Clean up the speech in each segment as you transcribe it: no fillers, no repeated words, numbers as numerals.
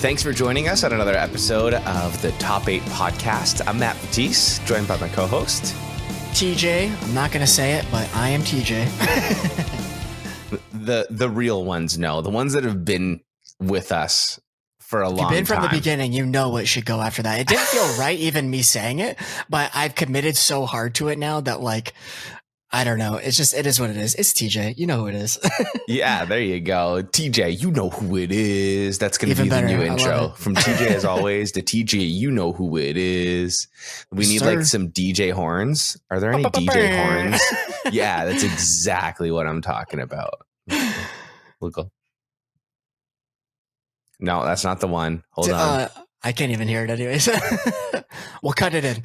Thanks for joining us on another episode of the Top 8 Podcast. I'm Matt Batiste, joined by my co-host, TJ. I'm not going to say it, but I am TJ. the real ones know. The ones that have been with us for a long time. You've been from the beginning. You know what should go after that. It didn't feel right, even me saying it, but I've committed so hard to it now that, like, I don't know. It is what it is. It's TJ. You know who it is. Yeah, there you go. TJ, you know who it is. That's going to be better. The new intro. From TJ as always to TJ, you know who it is. We need like some DJ horns. Are there any DJ horns? Yeah, that's exactly what I'm talking about. Look. No, that's not the one. Hold on. I can't even hear it anyways. We'll cut it in.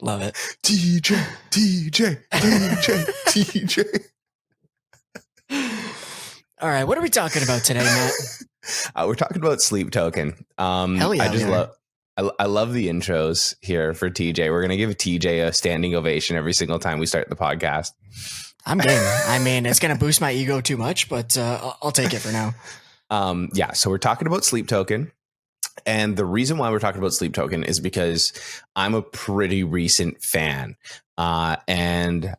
Love it. TJ. All right. What are we talking about today, Matt? We're talking about Sleep Token. Hell yeah. I love the intros here for TJ. We're going to give TJ a standing ovation every single time we start the podcast. I'm game. I mean, it's going to boost my ego too much, but I'll take it for now. Yeah. So we're talking about Sleep Token. And the reason why we're talking about Sleep Token is because I'm a pretty recent fan. And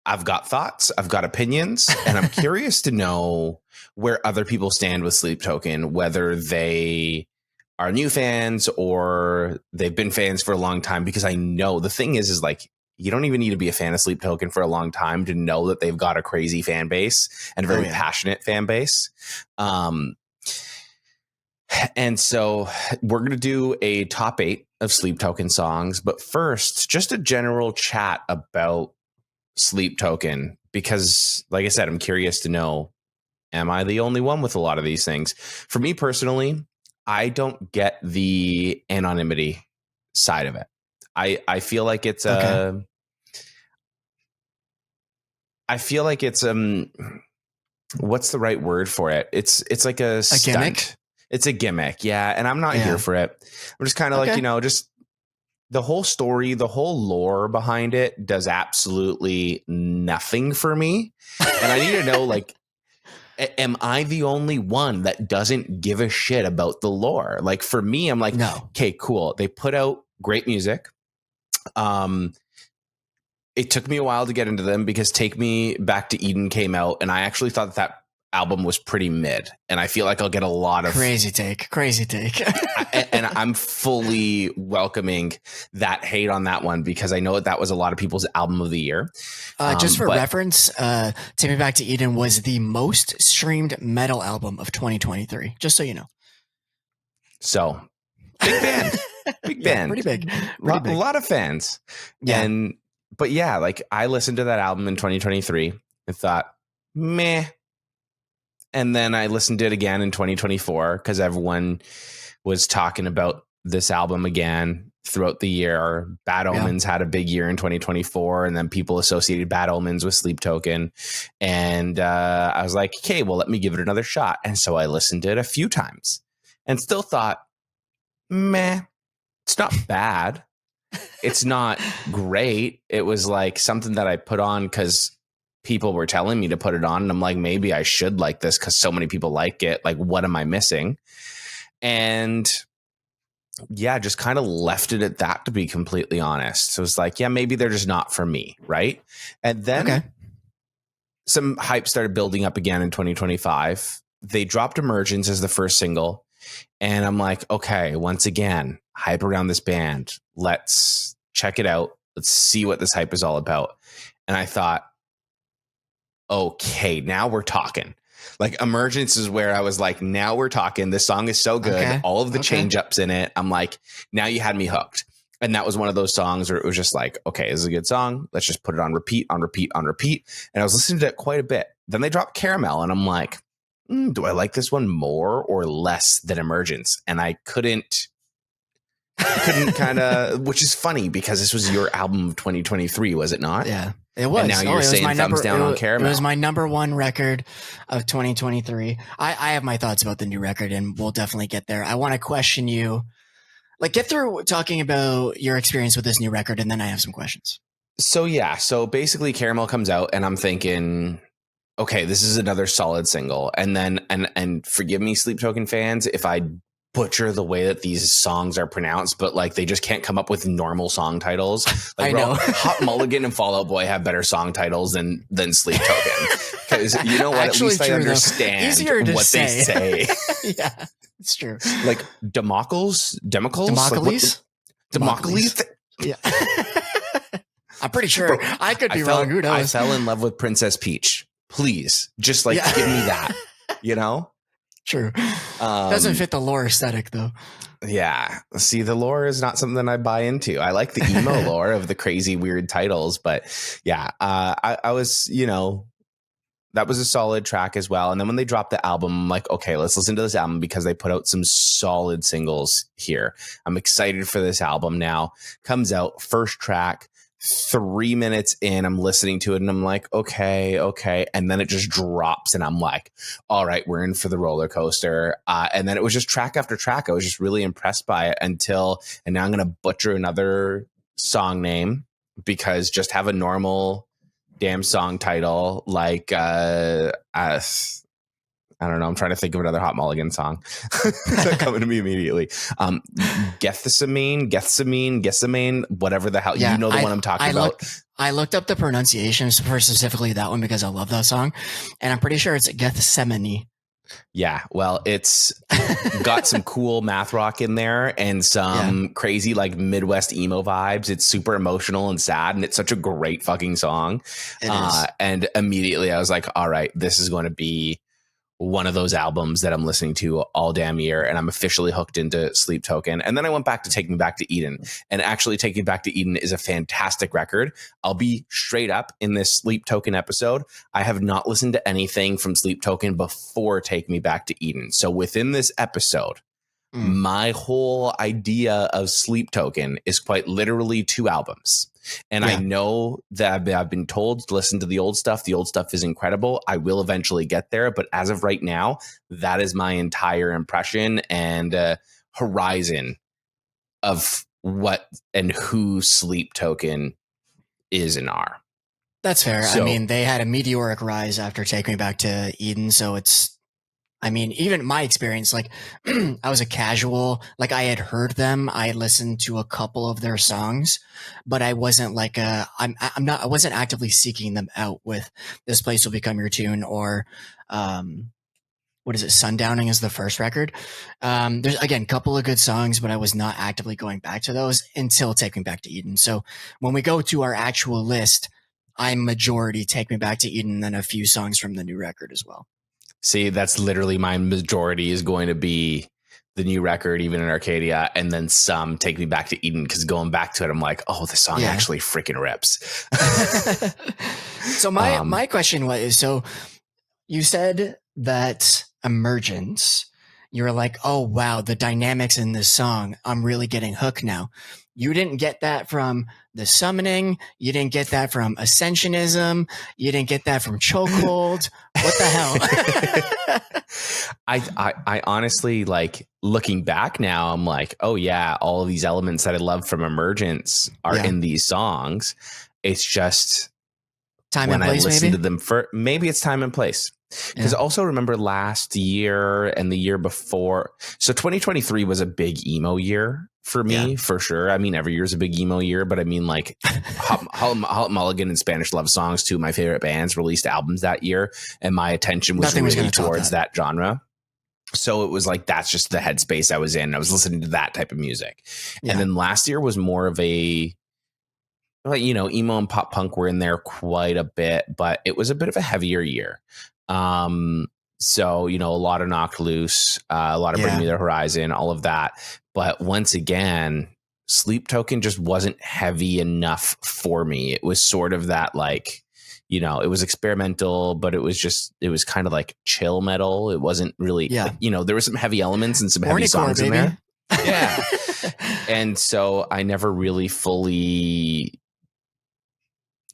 I've got thoughts, I've got opinions, and I'm curious to know where other people stand with Sleep Token, whether they are new fans or they've been fans for a long time, because I know the thing is like, you don't even need to be a fan of Sleep Token for a long time to know that they've got a crazy fan base and a very passionate fan base. And so we're going to do a top 8 of Sleep Token songs. But first, just a general chat about Sleep Token, because like I said, I'm curious to know, am I the only one with a lot of these things? For me personally, I don't get the anonymity side of it. I feel like it's I feel like it's what's the right word for it? It's like a stunt. Gimmick? It's a gimmick, yeah. And I'm not here for it. I'm just kind of like, just the whole story, the whole lore behind it does absolutely nothing for me. And I need to know, like, am I the only one that doesn't give a shit about the lore? Like, for me, I'm like, no. Okay, cool. They put out great music. It took me a while to get into them because Take Me Back to Eden came out, and I actually thought that album was pretty mid, and I feel like I'll get a lot of crazy take. And I'm fully welcoming that hate on that one because I know that was a lot of people's album of the year. Just for reference, Take Me Back to Eden was the most streamed metal album of 2023. Just so you know. So big band, pretty big, a lot of fans. Yeah. But yeah, like I listened to that album in 2023 and thought, meh. And then I listened to it again in 2024 because everyone was talking about this album again throughout the year. Bad Omens had a big year in 2024, and then people associated Bad Omens with Sleep Token. And I was like, okay, well, let me give it another shot. And so I listened to it a few times and still thought, meh, it's not bad. It's not great. It was like something that I put on because people were telling me to put it on, and I'm like, maybe I should like this because so many people like it. Like, what am I missing? And yeah, just kind of left it at that, to be completely honest. So it was like, yeah, maybe they're just not for me, right? And then some hype started building up again in 2025. They dropped Emergence as the first single, and I'm like, okay, once again, hype around this band. Let's check it out. Let's see what this hype is all about. And I thought, okay, now we're talking. Like, Emergence is where I was like, now we're talking. This song is so good. Okay. All of the change ups in it. I'm like, now you had me hooked. And that was one of those songs where it was just like, okay, this is a good song. Let's just put it on repeat. And I was listening to it quite a bit. Then they dropped Caramel, and I'm like, do I like this one more or less than Emergence? And I couldn't kind of, which is funny because this was your album of 2023, was it not? Yeah, it was. And now you're saying thumbs down on Caramel. It was my number one record of 2023. I have my thoughts about the new record, and we'll definitely get there. I want to question you. Like, get through talking about your experience with this new record, and then I have some questions. So basically Caramel comes out, and I'm thinking, okay, this is another solid single. And then, and forgive me, Sleep Token fans, if I butcher the way that these songs are pronounced, but like they just can't come up with normal song titles. Like I know. Hot Mulligan and Fall Out Boy have better song titles than Sleep Token. Because you know what? Actually, at least I understand what they say. Yeah, it's true. Like Democles? Democles? Democles? Yeah. I'm pretty sure. Bro, I could be wrong. Who knows? I fell in love with Princess Peach. Please, just like give me that. You know? True. Doesn't fit the lore aesthetic though. Yeah. See, the lore is not something I buy into. I like the emo lore of the crazy, weird titles, but yeah, I was, you know, that was a solid track as well. And then when they dropped the album, I'm like, okay, let's listen to this album because they put out some solid singles here. I'm excited for this album now. Comes out, first track, 3 minutes in, I'm listening to it and I'm like, okay. And then it just drops and I'm like, all right, we're in for the roller coaster. And then it was just track after track. I was just really impressed by it and now I'm going to butcher another song name because just have a normal damn song title like, I don't know. I'm trying to think of another Hot Mulligan song. It's not coming to me immediately. Gethsemane, whatever the hell. Yeah, you know the one I'm talking about. I looked up the pronunciations for specifically that one because I love that song. And I'm pretty sure it's Gethsemane. Yeah, well, it's got some cool math rock in there and some crazy like Midwest emo vibes. It's super emotional and sad, and it's such a great fucking song. It is. And immediately I was like, all right, this is going to be one of those albums that I'm listening to all damn year, and I'm officially hooked into Sleep Token. And then I went back to Take Me Back to Eden, and actually Take Me Back to Eden is a fantastic record. I'll be straight up in this Sleep Token episode. I have not listened to anything from Sleep Token before Take Me Back to Eden. So within this episode, my whole idea of Sleep Token is quite literally 2 albums. And I know that I've been told to listen to the old stuff. The old stuff is incredible. I will eventually get there. But as of right now, that is my entire impression and horizon of what and who Sleep Token is and are. That's fair. So, I mean, they had a meteoric rise after Take Me Back to Eden. So it's, I mean, even my experience, like I was a casual, like I had heard them. I had listened to a couple of their songs, but I wasn't like I wasn't actively seeking them out with This Place Will Become Your Tune or, what is it? Sundowning is the first record. There's again, a couple of good songs, but I was not actively going back to those until Take Me Back to Eden. So when we go to our actual list, I'm majority Take Me Back to Eden, and then a few songs from the new record as well. See, that's literally my majority is going to be the new record, Even in Arcadia, and then some Take Me Back to Eden, because going back to it, I'm like, oh, the song actually freaking rips. So my question was, so you said that Emergence, you were like, oh, wow, the dynamics in this song, I'm really getting hooked now. You didn't get that from The Summoning. You didn't get that from Ascensionism. You didn't get that from Chokehold. What the hell? I honestly, like, looking back now, I'm like, oh yeah, all of these elements that I love from Emergence are in these songs. It's just time and place, I listen to them maybe it's time and place. Because also remember last year and the year before. So 2023 was a big emo year for me, for sure. I mean, every year is a big emo year, but I mean, like Hot Mulligan and Spanish Love Songs, 2 of my favorite bands, released albums that year. And my attention was really towards that genre. So it was like, that's just the headspace I was in. I was listening to that type of music. Yeah. And then last year was more of a, like, you know, emo and pop punk were in there quite a bit, but it was a bit of a heavier year. So, you know, a lot of Knocked Loose, a lot of Bring Me the Horizon, all of that. But once again, Sleep Token just wasn't heavy enough for me. It was sort of that, like, you know, it was experimental, but it was kind of like chill metal. It wasn't really, you know, there were some heavy elements and some heavy songs in there. Yeah. And so I never really fully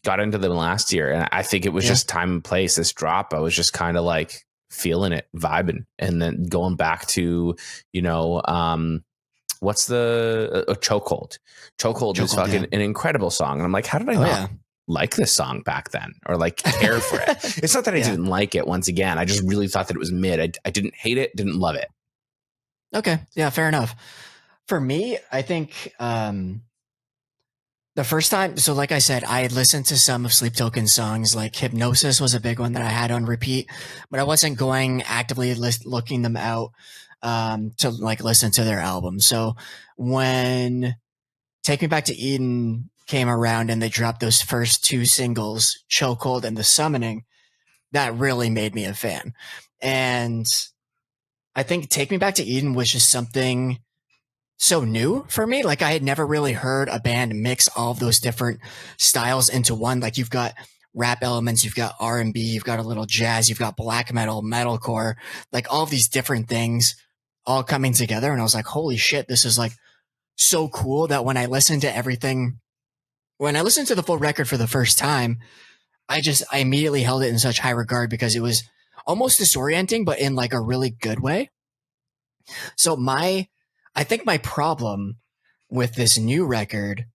got into them last year, and I think it was just time and place. This drop, I was just kind of like feeling it, vibing, and then going back to, you know, what's the Chokehold? Chokehold is fucking an incredible song, and I'm like, how did I not like this song back then or like care for it. It's not that I didn't like it. Once again, I just really thought that it was mid. I didn't hate it, didn't love it. Okay. Yeah, fair enough. For me, I think the first time, so like I said, I had listened to some of Sleep Token songs, like Hypnosis was a big one that I had on repeat, but I wasn't going actively looking them out to like listen to their albums. So when Take Me Back to Eden came around and they dropped those first two singles, Chokehold and The Summoning, that really made me a fan. And I think Take Me Back to Eden was just something so new for me. Like I had never really heard a band mix all of those different styles into one. Like you've got rap elements, you've got R&B, you've got a little jazz, you've got black metal, metalcore, like all of these different things all coming together. And I was like, holy shit, this is like so cool that when I listened to everything, when I listened to the full record for the first time, I immediately held it in such high regard because it was almost disorienting, but in like a really good way. So I think my problem with this new record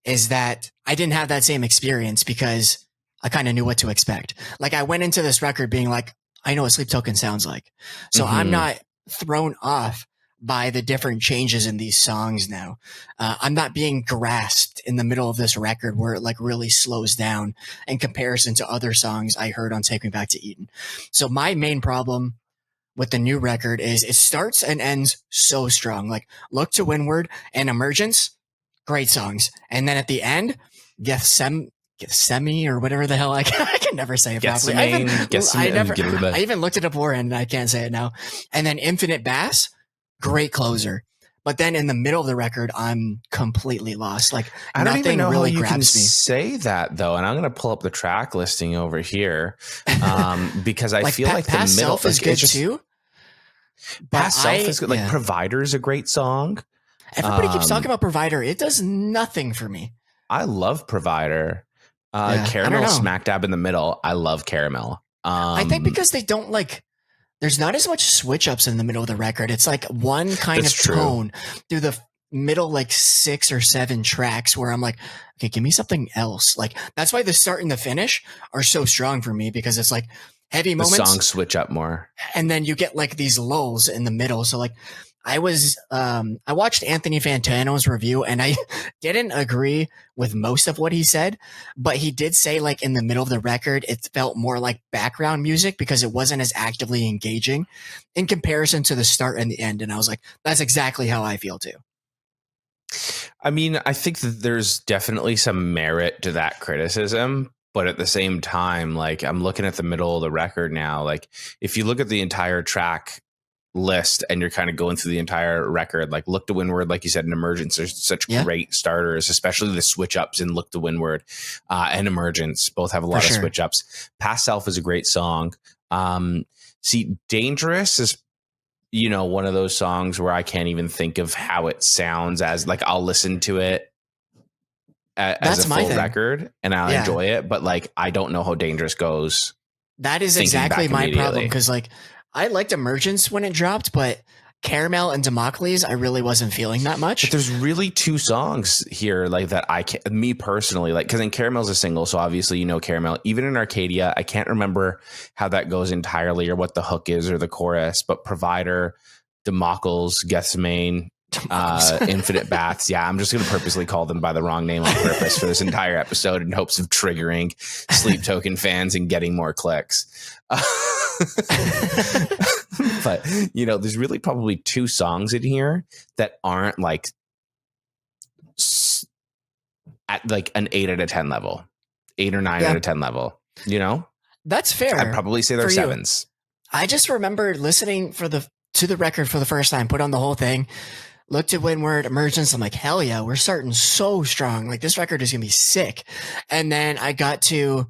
is that I didn't have that same experience because I kind of knew what to expect. Like I went into this record being like, I know what Sleep Token sounds like. So I'm not thrown off by the different changes in these songs now. I'm not being grasped in the middle of this record where it like really slows down in comparison to other songs I heard on Take Me Back to Eden. So my main problem with the new record is it starts and ends so strong. Like Look to Windward and Emergence, great songs. And then at the end, Gethsemane or whatever the hell I can never say it properly. I even looked it up before and I can't say it now. And then Infinite Bass, great closer. But then in the middle of the record, I'm completely lost. Like I don't even know really how you can me. say that though. And I'm going to pull up the track listing over here because I feel like the middle Self is good too. Past Self is good. Like Provider is a great song. Everybody keeps talking about Provider. It does nothing for me. I love Provider. Caramel smack dab in the middle. I love Caramel. I think because they don't like, there's not as much switch ups in the middle of the record. It's like one kind of tone through the middle, like 6 or 7 tracks where I'm like, okay, give me something else. Like that's why the start and the finish are so strong for me because it's like heavy moments. The songs switch up more. And then you get like these lulls in the middle. So like I watched Anthony Fantano's review and I didn't agree with most of what he said, but he did say like in the middle of the record, it felt more like background music because it wasn't as actively engaging in comparison to the start and the end. And I was like, that's exactly how I feel too. I mean, I think that there's definitely some merit to that criticism, but at the same time, like I'm looking at the middle of the record now, like if you look at the entire track list and you're kind of going through the entire record, like Look to Windward, like you said, in Emergence, there's such great starters, especially the switch ups in Look to Windward and Emergence both have a lot of switch ups. Past Self is a great song. See, Dangerous is, you know, one of those songs where I can't even think of how it sounds as like I'll listen to it as a full record and I'll enjoy it, but like I don't know how Dangerous goes. That is exactly my problem because like I liked Emergence when it dropped, but Caramel and Democles, I really wasn't feeling that much. But there's really 2 songs here like that me personally, like, because then Caramel's a single, so obviously you know Caramel. Even in Arcadia, I can't remember how that goes entirely or what the hook is or the chorus, but Provider, Democles, Gethsemane, Infinite Baths. Yeah, I'm just going to purposely call them by the wrong name on purpose for this entire episode in hopes of triggering Sleep Token fans and getting more clicks. But you know, there's really probably 2 songs in here that aren't like at like an 8 out of 10 level, 8 or 9 out of 10 level. You know, that's fair. I'd probably say they're 7s. I just remember listening to the record for the first time, put on the whole thing, looked at Windward, Emergence. I'm like, hell yeah, we're starting so strong. Like this record is gonna be sick. And then I got to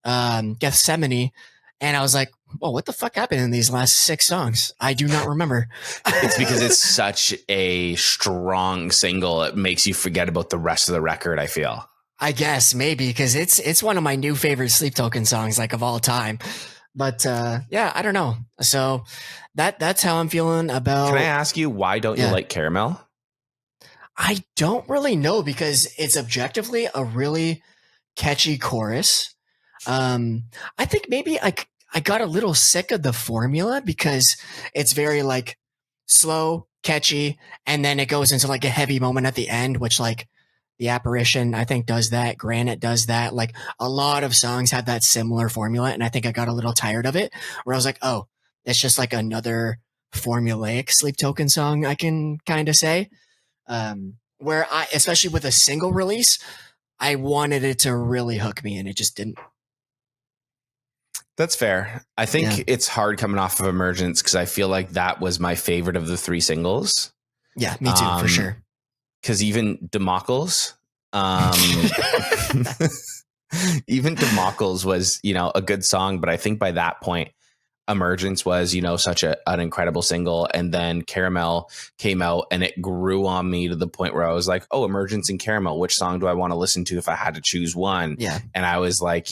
Gethsemane, and I was like, well, what the fuck happened in these last 6 songs? I do not remember. It's because it's such a strong single. It makes you forget about the rest of the record, I feel. I guess maybe because it's one of my new favorite Sleep Token songs, like of all time. But yeah, I don't know. So that's how I'm feeling about. Can I ask you, why don't you like Caramel? I don't really know because it's objectively a really catchy chorus. I think maybe I got a little sick of the formula because it's very like slow, catchy, and then it goes into like a heavy moment at the end, which like the apparition I think does that. Granite does that. Like a lot of songs have that similar formula, and I think I got a little tired of it. Where I was like, oh, it's just like another formulaic Sleep Token song. I can kind of say. Where I, especially with a single release, I wanted it to really hook me, and it just didn't. That's fair. I think it's hard coming off of Emergence because I feel like that was my favorite of the 3 singles. Yeah, me too, for sure. Because even Democles, even Democles was, a good song. But I think by that point, Emergence was, such an incredible single. And then Caramel came out and it grew on me to the point where I was like, oh, Emergence and Caramel, which song do I want to listen to if I had to choose one? Yeah. And I was like,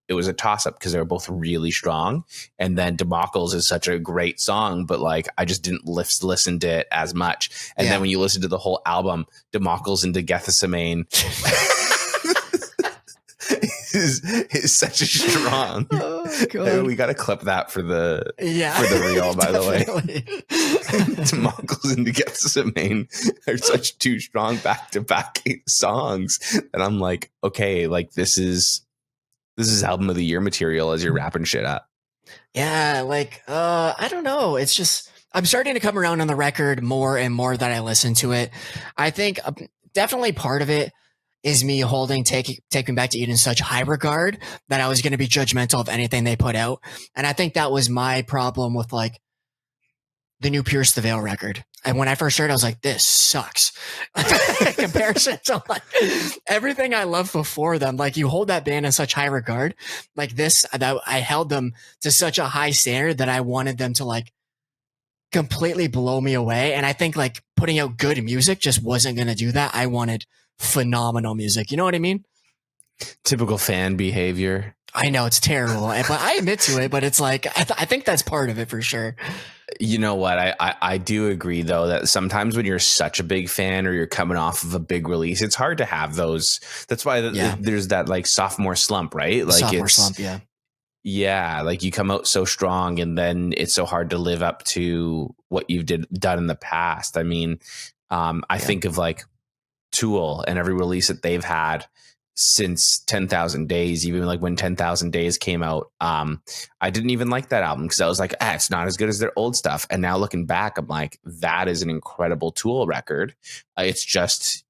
it was a toss up because they were both really strong. And then Democles is such a great song, but like I just didn't listen to it as much. And then when you listen to the whole album, Democles into Gethsemane is such a strong. Oh, God. We got to clip that for the reel, by the way. Democles into Gethsemane are such 2 strong back-to-back songs. And I'm like, okay, like this is album of the year material as you're wrapping shit up. Yeah, like I don't know. It's just I'm starting to come around on the record more and more that I listen to it. I think definitely part of it is me holding Take Me Back to Eden in such high regard that I was going to be judgmental of anything they put out. And I think that was my problem with like the new Pierce the Veil record. And when I first heard it, I was like, this sucks. In comparison to like everything I loved before them. Like you hold that band in such high regard. Like this, that I held them to such a high standard that I wanted them to like completely blow me away. And I think like putting out good music just wasn't going to do that. I wanted phenomenal music. You know what I mean? Typical fan behavior. I know it's terrible, but I admit to it, but it's like, I think that's part of it for sure. You know what? I do agree though, that sometimes when you're such a big fan or you're coming off of a big release, it's hard to have those. That's why there's that like sophomore slump, right? Like sophomore slump. Yeah. Yeah. Like you come out so strong and then it's so hard to live up to what you've done in the past. I mean, I think of like Tool and every release that they've had since 10,000 Days, even like when 10,000 Days came out, I didn't even like that album because I was like, it's not as good as their old stuff. And now looking back, I'm like, that is an incredible Tool record. It's just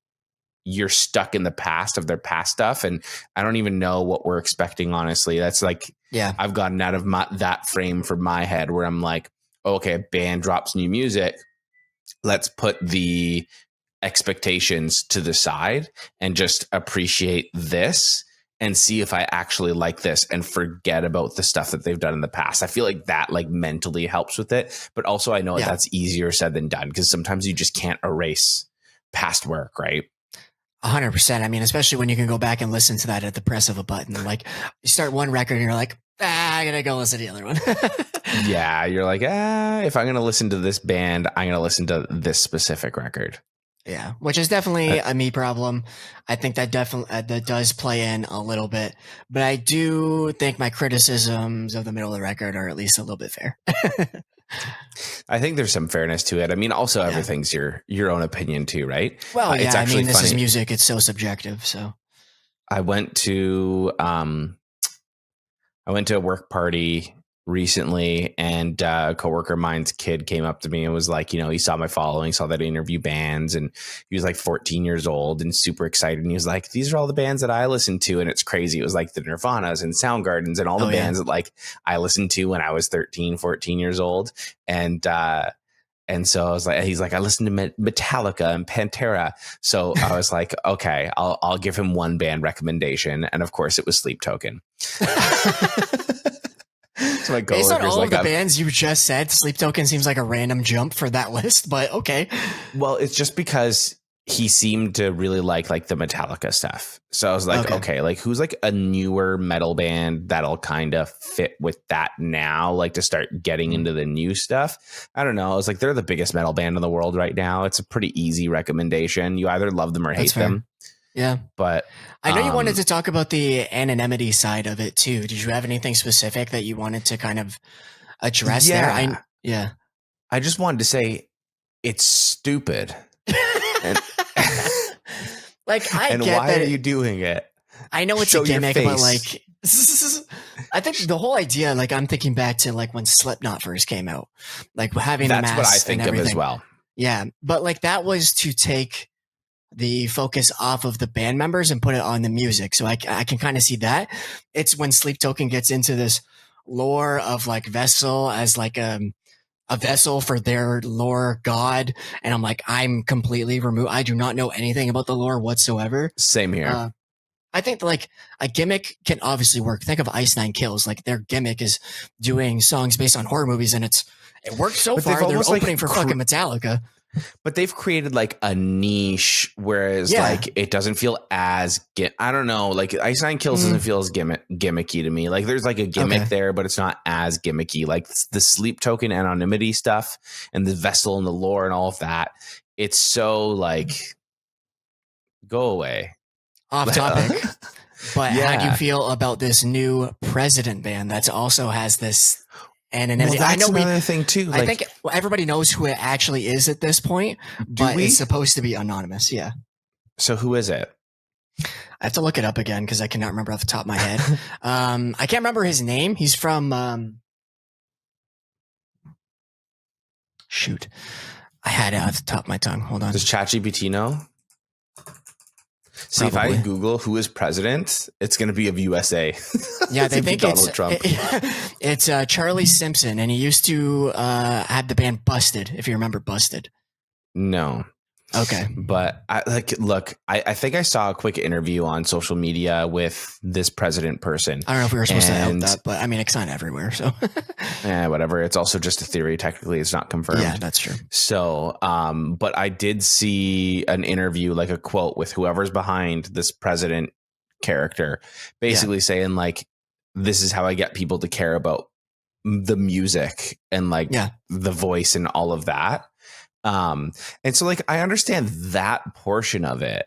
you're stuck in the past of their past stuff, and I don't even know what we're expecting. Honestly, that's like, I've gotten out of that frame for my head where I'm like, okay, a band drops new music, let's put the expectations to the side and just appreciate this and see if I actually like this and forget about the stuff that they've done in the past. I feel like that like mentally helps with it, but also I know that's easier said than done because sometimes you just can't erase past work, right? 100%. I mean, especially when you can go back and listen to that at the press of a button. Like you start one record and you're like, I gotta go listen to the other one. Yeah, you're like, if I'm gonna listen to this band, I'm gonna listen to this specific record. Yeah, which is definitely a me problem. I think that definitely that does play in a little bit, but I do think my criticisms of the middle of the record are at least a little bit fair. I think there's some fairness to it. I mean, also everything's your own opinion too, right? Well, it's actually, I mean, this is music; it's so subjective. So, I went to a work party recently, and a coworker of mine's kid came up to me and was like, he saw my following, saw that I interview bands, and he was like 14 years old and super excited. And he was like, these are all the bands that I listen to. And it's crazy. It was like the Nirvanas and Soundgardens and all the bands that like I listened to when I was 13, 14 years old. And so I was like, he's like, I listened to Metallica and Pantera. So I was like, okay, I'll give him one band recommendation. And of course it was Sleep Token. So based on all of the bands you just said, Sleep Token seems like a random jump for that list, but okay. Well, it's just because he seemed to really like the Metallica stuff. So I was like, okay, like who's like a newer metal band that'll kind of fit with that now, like to start getting into the new stuff. I don't know. I was like, they're the biggest metal band in the world right now. It's a pretty easy recommendation. You either love them or hate them. Yeah. But I know you wanted to talk about the anonymity side of it too. Did you have anything specific that you wanted to kind of address there? yeah, I just wanted to say it's stupid. And like, I and get why that. are you doing it? I know it's Show a gimmick, your but face. like, I think the whole idea, like, I'm thinking back to like when Slipknot first came out, like having the That's what I masks and think of as everything. well. Yeah, but like that was to take the focus off of the band members and put it on the music. So I can kind of see that. It's when Sleep Token gets into this lore of like Vessel as like a vessel for their lore god, and I'm like, I'm completely removed. I do not know anything about the lore whatsoever. Same here. I think like a gimmick can obviously work. Think of Ice Nine Kills. Like their gimmick is doing songs based on horror movies, and it worked so But far. They're opening for fucking Metallica. But they've created like a niche, whereas like it doesn't feel as I don't know, like Ice Nine Kills doesn't feel as gimmicky to me. Like there's like a gimmick there, but it's not as gimmicky. Like the Sleep Token anonymity stuff and the vessel and the lore and all of that. It's so like go away. Off topic. But how do you feel about this new president band that also has this anonymity? Well, that's another thing too. I think everybody knows who it actually is at this point, but it's supposed to be anonymous. Yeah. So who is it? I have to look it up again because I cannot remember off the top of my head. I can't remember his name. He's from shoot. I had it off the top of my tongue. Hold on. Does ChatGPT know? See, Probably. if I Google who is president, it's going to be of USA. Yeah, they think it's Trump. It's Charlie Simpson, and he used to have the band Busted, if you remember Busted. No. Okay. But I I think I saw a quick interview on social media with this president person. I don't know if we were supposed to help that, but I mean, it's not everywhere. So whatever. It's also just a theory. Technically, it's not confirmed. Yeah, that's true. So, but I did see an interview, like a quote with whoever's behind this president character, basically saying like, this is how I get people to care about the music and like the voice and all of that. And so like, I understand that portion of it.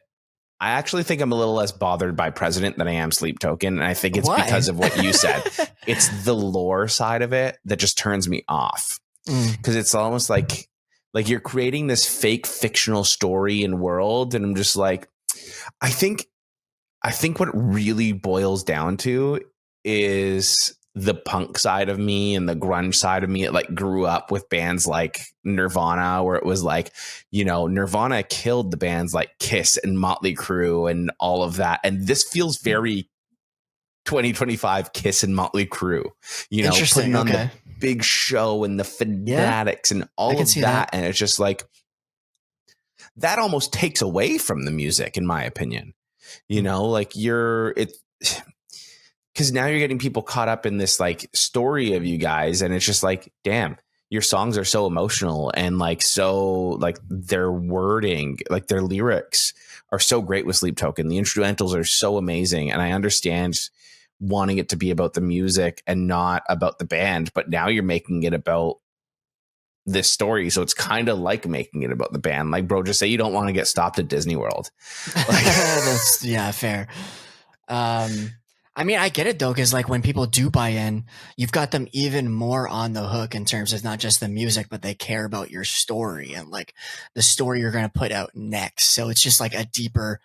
I actually think I'm a little less bothered by president than I am Sleep Token. And I think it's because of what you said. It's the lore side of it that just turns me off. Because it's almost like you're creating this fake fictional story and world. And I'm just like, I think what it really boils down to is the punk side of me and the grunge side of me. It like grew up with bands like Nirvana, where it was like, you know, Nirvana killed the bands like Kiss and Motley Crue and all of that. And this feels very 2025 Kiss and Motley Crue, you know, putting on the big show and the fanatics and all of that. And it's just like, that almost takes away from the music, in my opinion. You know, like because now you're getting people caught up in this like story of you guys, and it's just like, damn, your songs are so emotional and like so like their wording, like their lyrics are so great with Sleep Token. The instrumentals are so amazing, and I understand wanting it to be about the music and not about the band, but now you're making it about this story, so it's kind of like making it about the band. Like, bro, just say you don't want to get stopped at Disney World. Like, yeah, fair. I mean, I get it though, because like when people do buy in, you've got them even more on the hook in terms of not just the music, but they care about your story and like the story you're going to put out next. So it's just like a deeper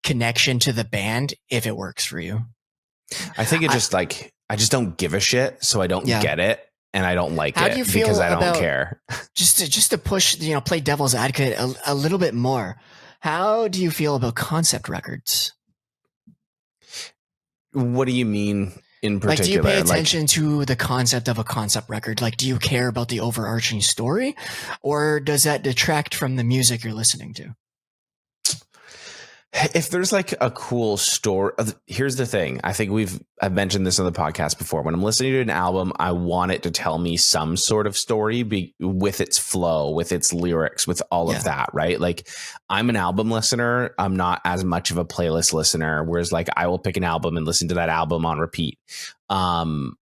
connection to the band if it works for you. I think it just like, I just don't give a shit, so I don't get it. And I don't like it because I don't care. Just to push, you know, play devil's advocate a little bit more. How do you feel about concept records? What do you mean in particular? Like, do you pay attention to the concept of a concept record? Like, do you care about the overarching story, or does that detract from the music you're listening to? If there's like a cool story, here's the thing. I think I've mentioned this on the podcast before. When I'm listening to an album, I want it to tell me some sort of story with its flow, with its lyrics, with all of that, right? Like, I'm an album listener. I'm not as much of a playlist listener, whereas like I will pick an album and listen to that album on repeat. And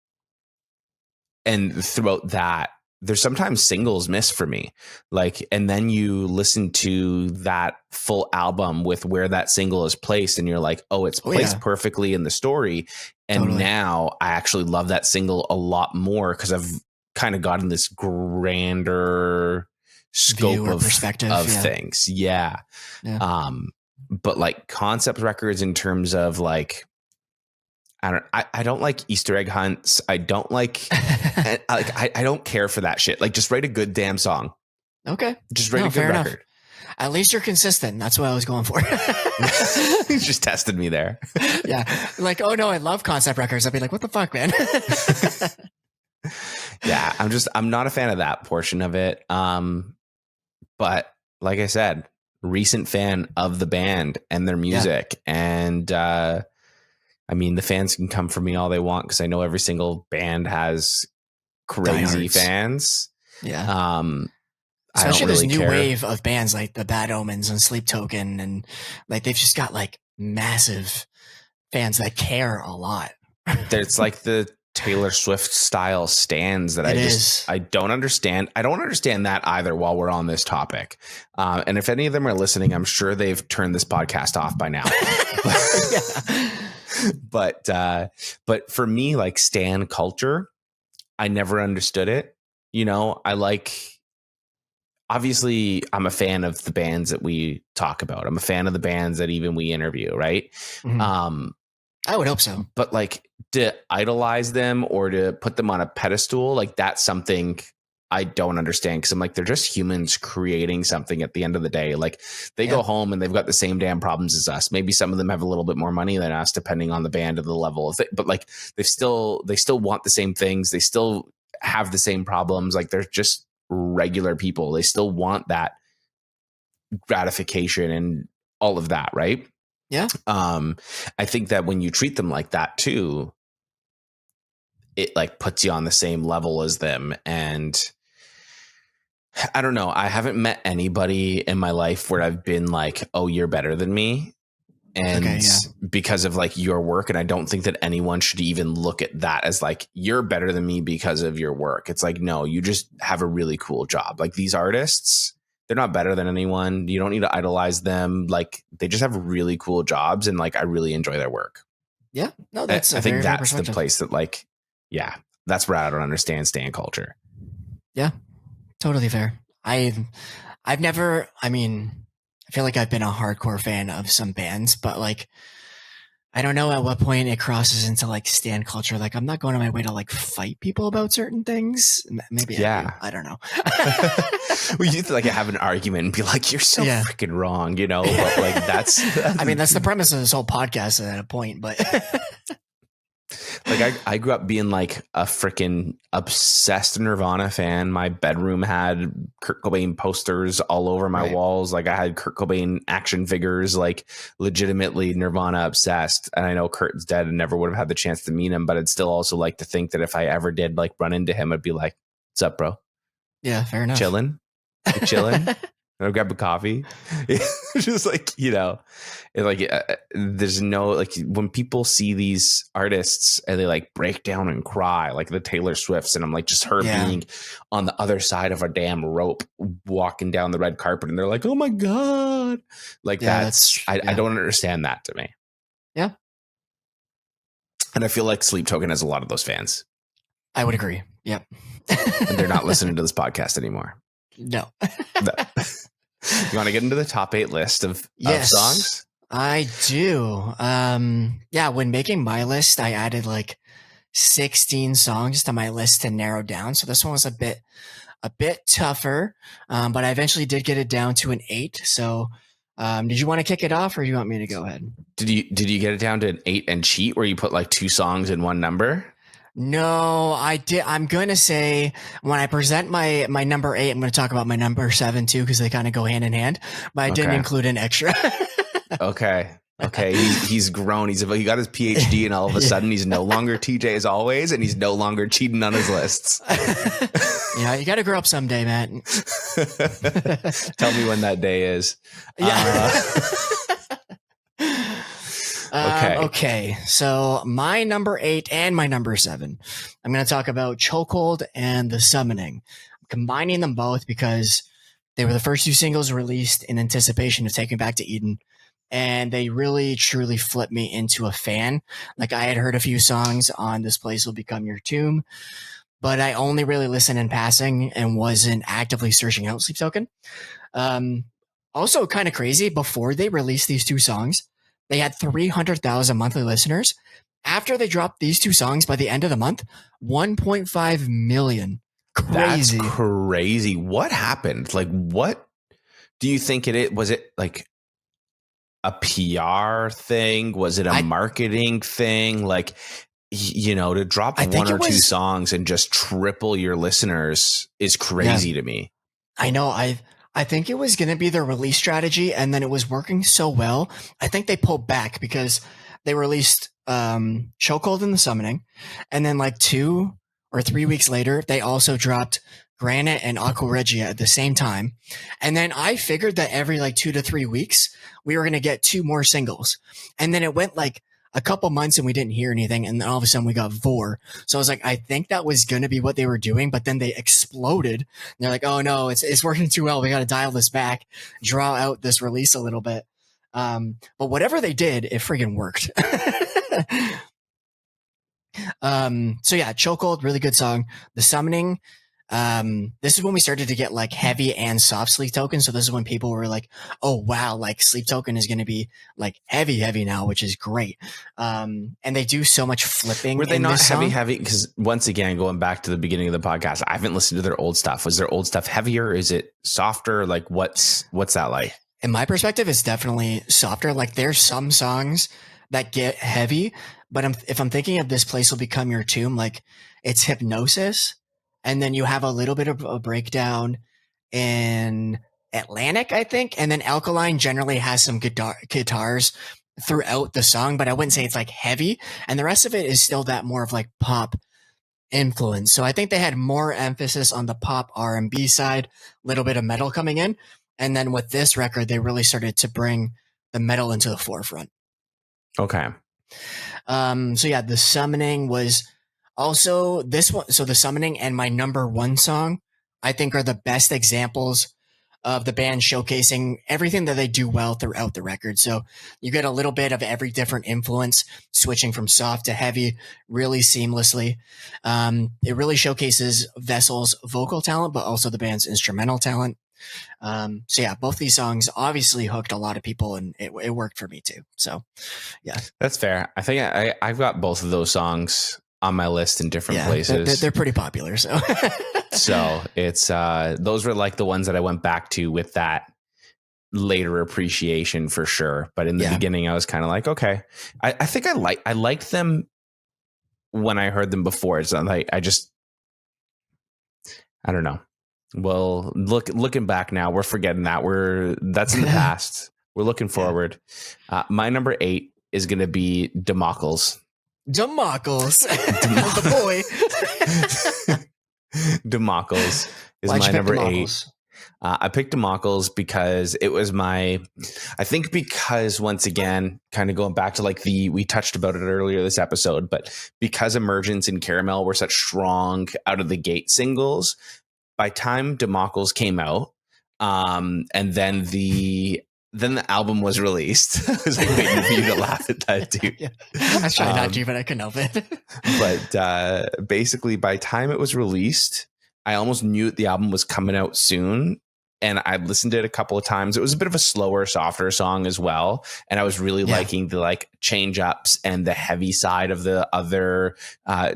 throughout that, there's sometimes singles miss for me. Like, and then you listen to that full album with where that single is placed, and you're like, oh, it's placed perfectly in the story. And now I actually love that single a lot more because I've kind of gotten this grander scope of perspective of things. Yeah. But like concept records in terms of like, I don't like Easter egg hunts. I don't like, I don't care for that shit. Like, just write a good damn song. Okay. Just write a good record. Enough. At least you're consistent. That's what I was going for. You just tested me there. Yeah. Like, oh no, I love concept records. I'd be like, what the fuck, man? Yeah. I'm not a fan of that portion of it. But like I said, recent fan of the band and their music. And, I mean, the fans can come for me all they want because I know every single band has crazy fans. Yeah. Especially this new wave of bands like the Bad Omens and Sleep Token, and like they've just got like massive fans that care a lot. It's like the Taylor Swift style stands that I don't understand. I don't understand that either while we're on this topic. And if any of them are listening, I'm sure they've turned this podcast off by now. But for me, like stan culture, I never understood it. You know, obviously I'm a fan of the bands that we talk about. I'm a fan of the bands that even we interview. Right. Mm-hmm. I would hope so. But like to idolize them or to put them on a pedestal, like that's something I don't understand, because I'm like, they're just humans creating something at the end of the day. Like they go home and they've got the same damn problems as us. Maybe some of them have a little bit more money than us, depending on the band or the level of it. But like they still want the same things. They still have the same problems. Like they're just regular people. They still want that gratification and all of that. Right. Yeah. I think that when you treat them like that too, it like puts you on the same level as them. And I don't know. I haven't met anybody in my life where I've been like, oh, you're better than me. And because of like your work. And I don't think that anyone should even look at that as like, you're better than me because of your work. It's like, no, you just have a really cool job. Like these artists, they're not better than anyone. You don't need to idolize them. Like they just have really cool jobs, and like I really enjoy their work. Yeah, no, that's. I think that's the place that like, that's where I don't understand stan culture. Yeah, totally fair. I've never. I mean, I feel like I've been a hardcore fan of some bands, but like, I don't know at what point it crosses into like stan culture. Like I'm not going to my way to like fight people about certain things. Maybe I don't know. We used to like have an argument and be like, you're so freaking wrong, you know, but like that's I mean, that's the premise of this whole podcast at a point, but like I grew up being like a freaking obsessed Nirvana fan. My bedroom had Kurt Cobain posters all over my walls. Like I had Kurt Cobain action figures, like legitimately Nirvana obsessed. And I know Kurt's dead and never would have had the chance to meet him, but I'd still also like to think that if I ever did like run into him, I'd be like, what's up, bro? Yeah, fair enough. Chilling. I'll grab a coffee. Just like, you know, like there's no, like when people see these artists and they like break down and cry, like the Taylor Swifts, and I'm like, just her being on the other side of a damn rope walking down the red carpet, and they're like, oh my God. Like I don't understand that to me. Yeah. And I feel like Sleep Token has a lot of those fans. I would agree. Yep. And they're not listening to this podcast anymore. No. You want to get into the top 8 list of songs? I do. When making my list, I added like 16 songs to my list to narrow down. So this one was a bit tougher, but I eventually did get it down to an 8. So did you want to kick it off, or do you want me to go ahead? Did you get it down to an 8 and cheat, where you put like 2 songs in one number? No, I did. I'm going to say when I present my number 8, I'm going to talk about my number 7 too, because they kind of go hand in hand, but I didn't include an extra. Okay. He's grown. He got his PhD, and all of a sudden he's no longer TJ as always, and he's no longer cheating on his lists. Yeah, you got to grow up someday, Matt. Tell me when that day is. Yeah. Okay. Okay, so my number 8 and my number 7. I'm going to talk about Chokehold and The Summoning. I'm combining them both because they were the first two singles released in anticipation of Take Me Back to Eden, and they really truly flipped me into a fan. Like, I had heard a few songs on This Place Will Become Your Tomb, but I only really listened in passing and wasn't actively searching out Sleep Token. Um, Also, kind of crazy, before they released these two songs, they had 300,000 monthly listeners. After they dropped these two songs by the end of the month, 1.5 million. That's Crazy. crazy. What happened? Like, what do you think it was? It like a PR thing? Was it a marketing thing? Like, to drop one or two songs and just triple your listeners is crazy to me. I know. I think it was going to be their release strategy, and then it was working so well. I think they pulled back because they released Chokehold and The Summoning, and then like 2 or 3 weeks later, they also dropped Granite and Aqua Regia at the same time. And then I figured that every like 2 to 3 weeks, we were going to get 2 more singles. And then it went like a couple months and we didn't hear anything. And then all of a sudden we got Vor. So I was like, I think that was going to be what they were doing, but then they exploded. And they're like, oh no, it's working too well. We got to dial this back, draw out this release a little bit. But whatever they did, it friggin' worked. So yeah, Chokehold, really good song. The Summoning, this is when we started to get like heavy and soft Sleep Token. So this is when people were like, oh wow, like Sleep Token is going to be like heavy now, which is great. And they do so much flipping. Were they not heavy? Because once again, going back to the beginning of the podcast, I haven't listened to their old stuff. Was their old stuff heavier? Is it softer? Like what's that like? In my perspective, it's definitely softer. Like there's some songs that get heavy, but if I'm thinking of This Place Will Become Your Tomb, like it's Hypnosis. And then you have a little bit of a breakdown in Atlantic, I think. And then Alkaline generally has some guitars throughout the song, but I wouldn't say it's like heavy. And the rest of it is still that more of like pop influence. So I think they had more emphasis on the pop R&B side, a little bit of metal coming in. And then with this record, they really started to bring the metal into the forefront. Okay. So yeah, The Summoning was also this one. So The Summoning and my number 1 song, I think, are the best examples of the band showcasing everything that they do well throughout the record. So you get a little bit of every different influence, switching from soft to heavy really seamlessly. It really showcases Vessel's vocal talent, but also the band's instrumental talent. So yeah, both these songs obviously hooked a lot of people, and it worked for me too. So yeah, that's fair. I think I've got both of those songs on my list in different places. They're pretty popular. So so it's those were like the ones that I went back to with that later appreciation for sure. But in the beginning, I was kind of like, okay, I think I liked them when I heard them before. It's not like I don't know. Well, looking back now, we're forgetting that that's in the past. We're looking forward. My number 8 is going to be Democles. The boy. Democles is my number 8. I picked Democles because it was I think because once again, kind of going back to like we touched about it earlier this episode, but because Emergence and Caramel were such strong out of the gate singles, by time Democles came out, and then the album was released. I was like waiting for you to laugh at that too. Yeah. I was trying not to, but I couldn't help it. But basically, by time it was released, I almost knew the album was coming out soon. And I listened to it a couple of times. It was a bit of a slower, softer song as well. And I was really liking the like change ups and the heavy side of the other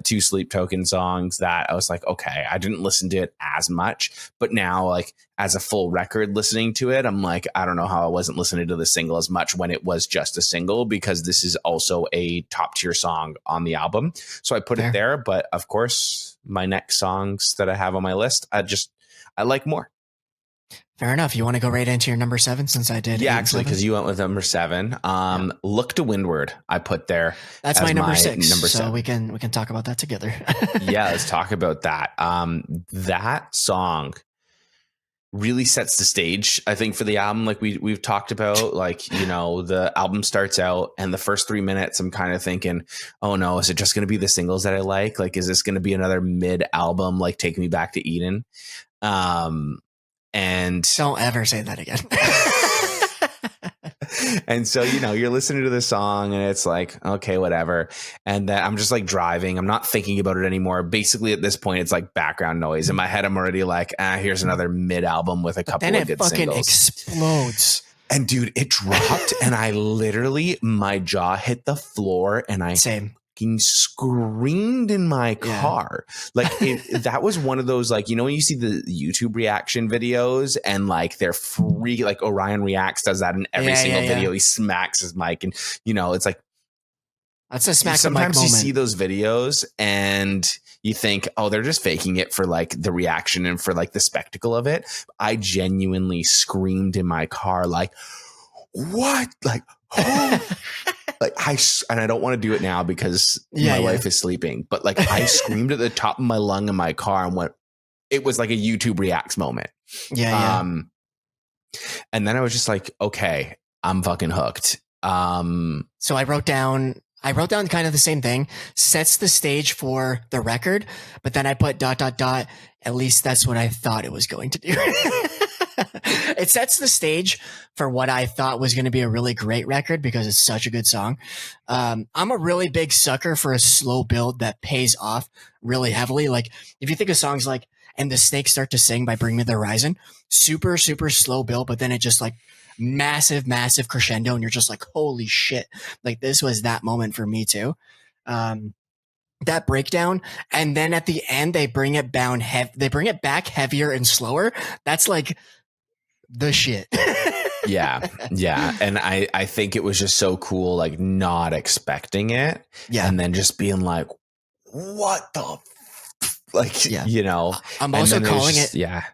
2 Sleep Token songs that I was like, okay, I didn't listen to it as much. But now like as a full record listening to it, I'm like, I don't know how I wasn't listening to the single as much when it was just a single, because this is also a top tier song on the album. So I put it there. But of course, my next songs that I have on my list, I like more. Fair enough. You want to go right into your number 7 since I did? Yeah, actually, because you went with number 7. Look to Windward, I put there. That's my number 6. So 7. we can talk about that together. Yeah, let's talk about that. That song really sets the stage, I think, for the album. Like we've talked about, like, you know, the album starts out and the first 3 minutes I'm kind of thinking, oh no, is it just going to be the singles that I like? Like, is this going to be another mid album, like Take Me Back to Eden? And don't ever say that again. And so, you know, you're listening to the song and it's like, okay, whatever. And then I'm just like driving. I'm not thinking about it anymore. Basically, at this point, it's like background noise. In my head, I'm already like, here's another mid album with a couple of good singles. Then it fucking explodes. And dude, it dropped and I literally, my jaw hit the floor and I fucking screamed in my car. Like that was one of those, like, you know, when you see the YouTube reaction videos and like they're free, like Orion Reacts does that in every single video. He smacks his mic and, you know, it's like, that's a smack. Sometimes you see those videos and you think, oh, they're just faking it for like the reaction and for like the spectacle of it. I genuinely screamed in my car, like, what? Like, oh, like and I don't want to do it now because my wife is sleeping, but like I screamed at the top of my lung in my car and it was like a YouTube reacts moment. And then I was just like, okay, I'm fucking hooked. So I wrote down kind of the same thing, sets the stage for the record, but then I put ... At least that's what I thought it was going to do. It sets the stage for what I thought was going to be a really great record because it's such a good song. I'm a really big sucker for a slow build that pays off really heavily. Like if you think of songs like And the Snakes Start to Sing by Bring Me the Horizon, super, super slow build, but then it just like massive crescendo and you're just like, holy shit. Like this was that moment for me too. That breakdown. And then at the end, they bring it they bring it back heavier and slower. That's like the shit. Yeah. And I think it was just so cool, like not expecting it. Yeah. And then just being like, what the like, you know, I'm also calling it. Yeah.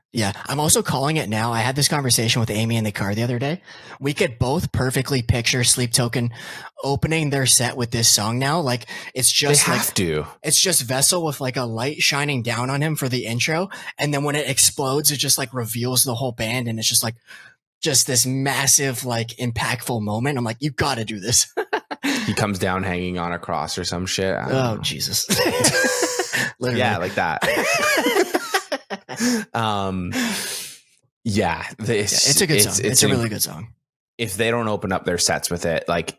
I'm also calling it now. I had this conversation with Amy in the car the other day. We could both perfectly picture Sleep Token opening their set with this song now. Like it's just it's just Vessel with like a light shining down on him for the intro. And then when it explodes, it just like reveals the whole band. And it's just like, just this massive, like impactful moment. I'm like, you got to do this. He comes down hanging on a cross or some shit. Oh, Jesus. Literally. Yeah, like that. It's a good song. It's a really good song. If they don't open up their sets with it, like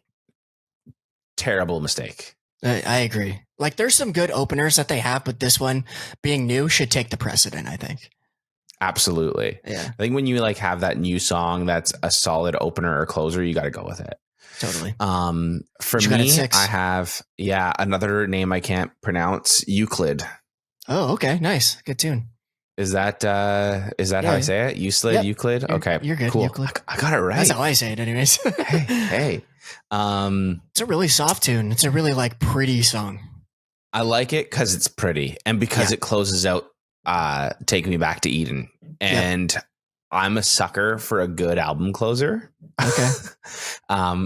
terrible mistake. I agree. Like there's some good openers that they have, but this one being new should take the precedent, I think. Absolutely. Yeah. I think when you like have that new song that's a solid opener or closer, you got to go with it. Totally. For me, I have another name I can't pronounce, Euclid. Oh, okay, nice, good tune. Is that how I say it? Euclid. Okay, you're good. Cool. Euclid. I got it right. That's how I say it, anyways. hey. It's a really soft tune. It's a really like pretty song. I like it because it's pretty and because it closes out Take Me Back to Eden, and I'm a sucker for a good album closer. Okay.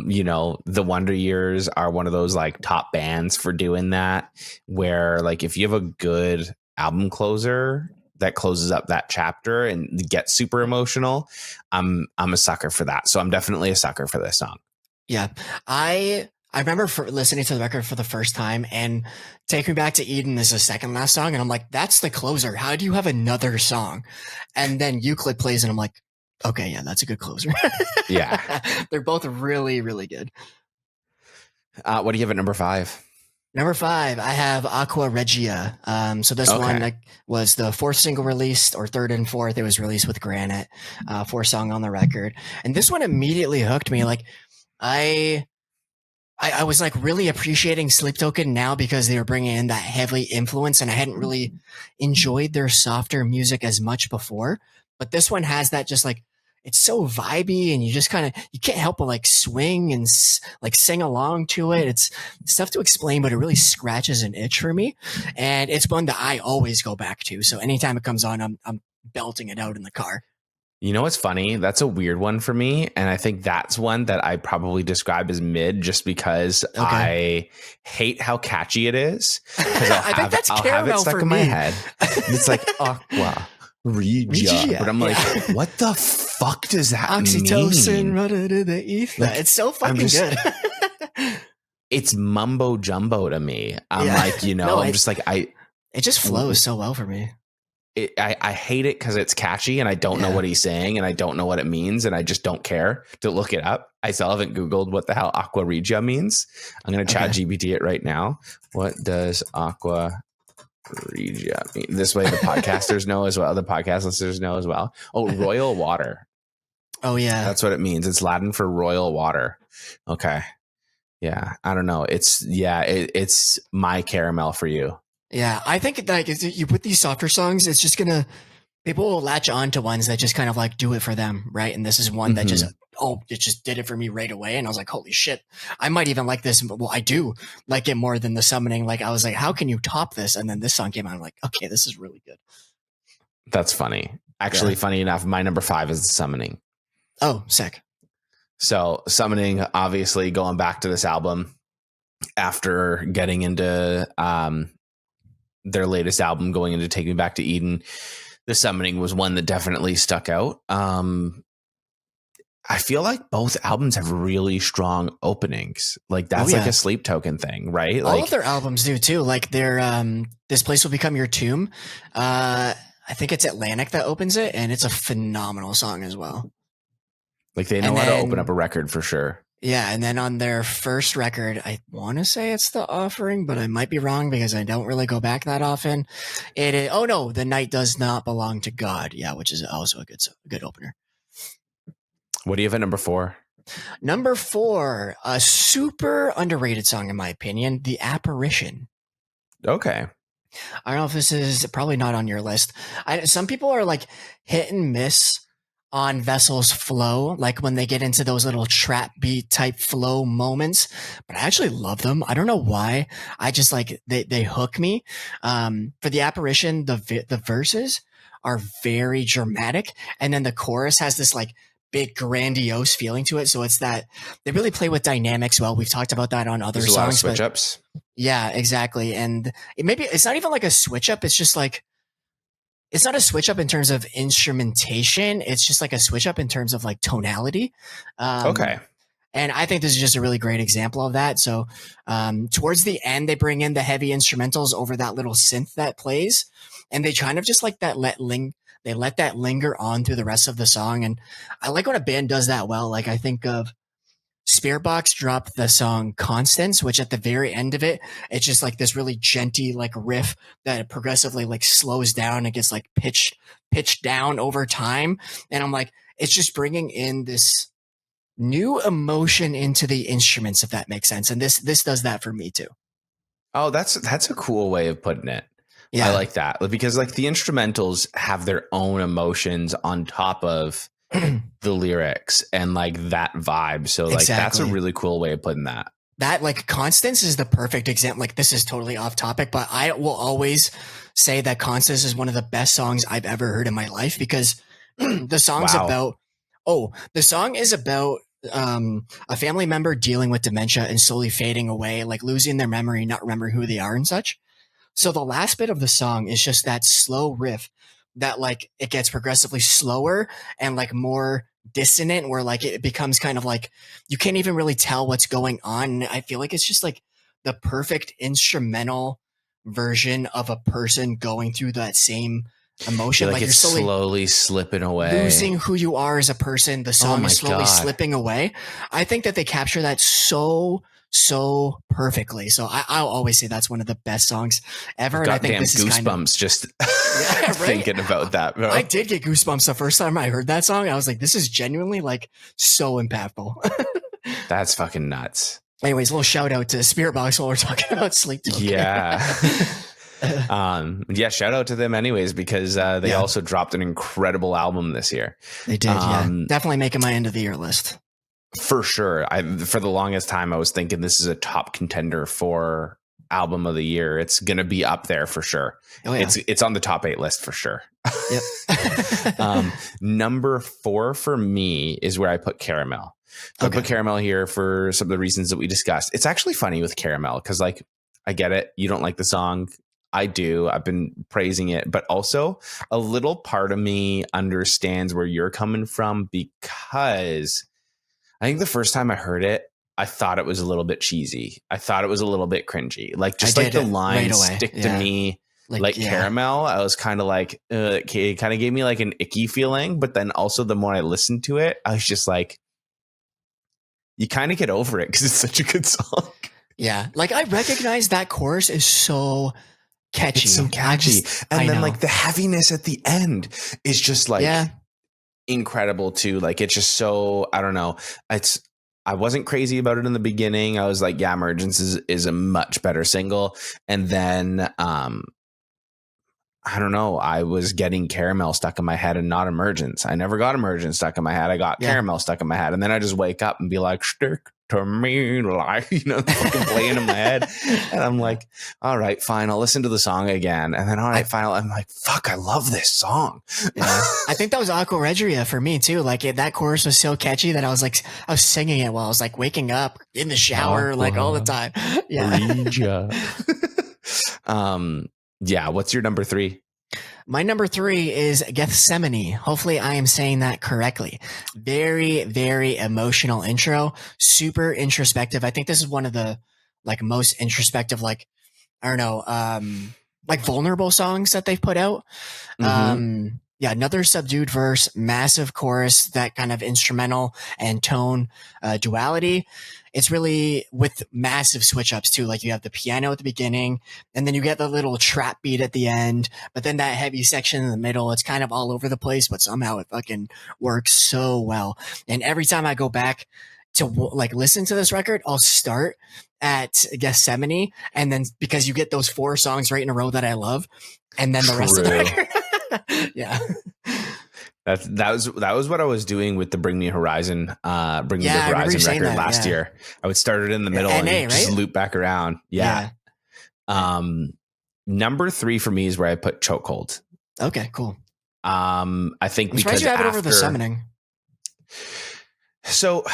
You know, the Wonder Years are one of those like top bands for doing that, where like if you have a good album closer that closes up that chapter and gets super emotional, I'm a sucker for that. So I'm definitely a sucker for this song. Yeah. I remember listening to the record for the first time, and Take Me Back to Eden is the second last song. And I'm like, that's the closer. How do you have another song? And then Euclid plays and I'm like, okay, yeah, that's a good closer. Yeah. They're both really, really good. What do you have at number 5? Number 5, I have Aqua Regia. So this one was the 4th single released, or 3rd and 4th. It was released with Granite, 4th song on the record. And this one immediately hooked me. Like I was like really appreciating Sleep Token now because they were bringing in that heavy influence, and I hadn't really enjoyed their softer music as much before. But this one has that, just like, it's so vibey, and you just kind of, you can't help but like swing and like sing along to it. It's tough to explain, but it really scratches an itch for me. And it's one that I always go back to. So anytime it comes on, I'm belting it out in the car. You know what's funny? That's a weird one for me. And I think that's one that I probably describe as mid just because I hate how catchy it is. I think that's I'll have it stuck in my head. It's like Aqua. Regia. But I'm like, what the fuck does that Oxytocin, mean? Run to the ether. Like, it's so fucking good. It's mumbo jumbo to me. I'm like, I'm just like, it just flows so well for me. I hate it because it's catchy and I don't know what he's saying and I don't know what it means and I just don't care to look it up. I still haven't Googled what the hell Aqua Regia means. I'm going to chat GPT it right now. What does Aqua Regia mean? This way the podcasters know as well. The podcast listeners know as well. Oh, royal water. Oh, yeah. That's what it means. It's Latin for royal water. Okay. Yeah. I don't know. It's my caramel for you. Yeah, I think like you put these softer songs, it's just gonna people will latch on to ones that just kind of like do it for them, right? And this is one that just it just did it for me right away, and I was like, holy shit, I might even like this. Well, I do like it more than the Summoning. Like I was like, how can you top this? And then this song came out, I'm like, okay, this is really good. That's funny. Actually, funny enough, my number 5 is the Summoning. Oh, sick. So Summoning, obviously going back to this album after getting into their latest album, going into Take Me Back to Eden, the Summoning was one that definitely stuck out. I feel like both albums have really strong openings. Like that's like a Sleep Token thing, right? All of their albums do too. Like their This Place Will Become Your Tomb. I think it's Atlantic that opens it, and it's a phenomenal song as well. Like they know how to open up a record for sure. Yeah, and then on their first record, I want to say it's The Offering, but I might be wrong because I don't really go back that often. It is, oh no, The Night Does Not Belong to God. Yeah, which is also a good opener. What do you have at number 4? Number 4, a super underrated song in my opinion, The Apparition. Okay. I don't know if this is probably not on your list. Some people are like hit and miss on Vessel's flow, like when they get into those little trap beat type flow moments, but I actually love them. I don't know why. I just like they hook me. For The Apparition, the verses are very dramatic, and then the chorus has this like big grandiose feeling to it. So it's that they really play with dynamics well. We've talked about that on other songs. A lot of switch ups. Yeah, exactly. And it's not even like a switch up. It's just like, it's not a switch up in terms of instrumentation. It's just like a switch up in terms of like tonality. Okay. And I think this is just a really great example of that. So towards the end, they bring in the heavy instrumentals over that little synth that plays, and they kind of just like that they let that linger on through the rest of the song. And I like when a band does that well. Like I think of Spiritbox dropped the song Constance, which at the very end of it, it's just like this really genty like riff that progressively like slows down and gets like pitched down over time. And I'm like, it's just bringing in this new emotion into the instruments, if that makes sense. And this does that for me too. Oh, that's a cool way of putting it. Yeah. I like that because like the instrumentals have their own emotions on top of the lyrics and like that vibe. So like that's a really cool way of putting that. That like Constance is the perfect example. Like this is totally off topic, but I will always say that Constance is one of the best songs I've ever heard in my life because the song's the song is about a family member dealing with dementia and slowly fading away, like losing their memory, not remembering who they are and such. So the last bit of the song is just that slow riff that like it gets progressively slower and like more dissonant where like it becomes kind of like you can't even really tell what's going on. And I feel like it's just like the perfect instrumental version of a person going through that same emotion. Like it's slowly slipping away, losing who you are as a person. The song is slowly slipping away. I think that they capture that so perfectly. So I'll always say that's one of the best songs ever. And I think this is goosebumps just thinking about that. Bro. I did get goosebumps the first time I heard that song. I was like, this is genuinely like so impactful. That's fucking nuts. Anyways, a little shout out to Spiritbox while we're talking about Sleep Token. Yeah. Shout out to them anyways, because they also dropped an incredible album this year. They did. Definitely making my end of the year list. For sure. For the longest time, I was thinking this is a top contender for album of the year. It's going to be up there for sure. Oh, yeah. It's on the top 8 list for sure. Yep. Number 4 for me is where I put Caramel. So I put Caramel here for some of the reasons that we discussed. It's actually funny with Caramel because like, I get it. You don't like the song. I do. I've been praising it, but also a little part of me understands where you're coming from, because I think the first time I heard it, I thought it was a little bit cheesy. I thought it was a little bit cringy. Like, just like the right lines away. stick to me like caramel. I was kind of like, it kind of gave me like an icky feeling. But then also the more I listened to it, I was just like, you kind of get over it because it's such a good song. Yeah. Like, I recognize that chorus is so catchy. It's so catchy. And then like the heaviness at the end is just like incredible too. Like, it's just so, I don't know. I wasn't crazy about it in the beginning. I was like, yeah, Emergence is a much better single. And then I don't know. I was getting Caramel stuck in my head and not Emergence. I never got Emergence stuck in my head. I got Caramel stuck in my head. And then I just wake up and be like, stick to me, like, fucking playing in my head. And I'm like, all right, fine. I'll listen to the song again. And then, all right, fine. I'm like, fuck, I love this song. Yeah. I think that was Aqua Regia for me too. Like, that chorus was so catchy that I was singing it while I was like waking up in the shower, like all the time. Yeah. Yeah. What's your number 3? My number 3 is Gethsemane. Hopefully I am saying that correctly. Very, very emotional intro. Super introspective. I think this is one of the like most introspective, like, I don't know, like vulnerable songs that they've put out. Mm-hmm. Yeah, another subdued verse, massive chorus, that kind of instrumental and tone duality. It's really with massive switch ups too. Like, you have the piano at the beginning, and then you get the little trap beat at the end, but then that heavy section in the middle, it's kind of all over the place, but somehow it fucking works so well. And every time I go back to like listen to this record, I'll start at Gethsemane, and then because you get those 4 songs right in a row that I love, and then the rest of the record. Yeah. That was what I was doing with the Bring Me Horizon record last year. I would start it in the middle and just loop back around. Yeah. Number 3 for me is where I put Chokehold. Okay, cool. I think I'm surprised you have it over the Summoning. So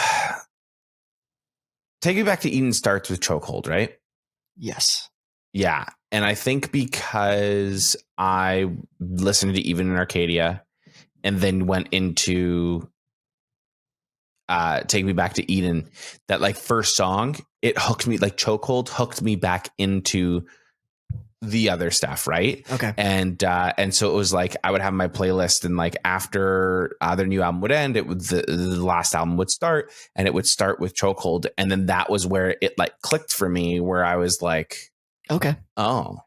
Take Me Back to Eden starts with Chokehold, right? Yes. Yeah. And I think because I listened to Even in Arcadia and then went into Take Me Back to Eden, that like first song, it hooked me, like Chokehold hooked me back into the other stuff, right? Okay. And so it was like I would have my playlist, and like after their new album would end, it would the last album would start, and it would start with Chokehold, and then that was where it like clicked for me, where I was like, okay, oh,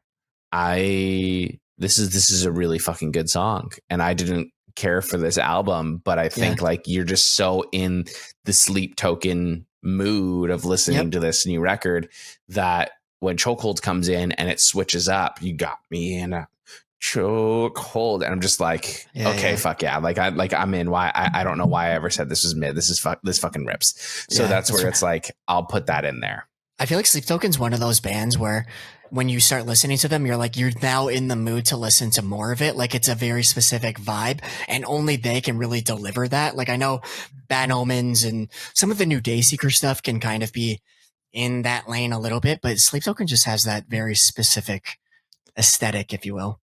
this is a really fucking good song, and I didn't care for this album, but I think like you're just so in the Sleep Token mood of listening to this new record that when Chokehold comes in and it switches up, you got me in a chokehold, and I'm just like, fuck yeah, like I'm in. Why I don't know why I ever said this was mid. This fucking rips. So that's where it's like I'll put that in there. I feel like Sleep Token's one of those bands where when you start listening to them, you're now in the mood to listen to more of it. Like, it's a very specific vibe, and only they can really deliver that. Like, I know Bad Omens and some of the new Dayseeker stuff can kind of be in that lane a little bit, but Sleep Token just has that very specific aesthetic, if you will.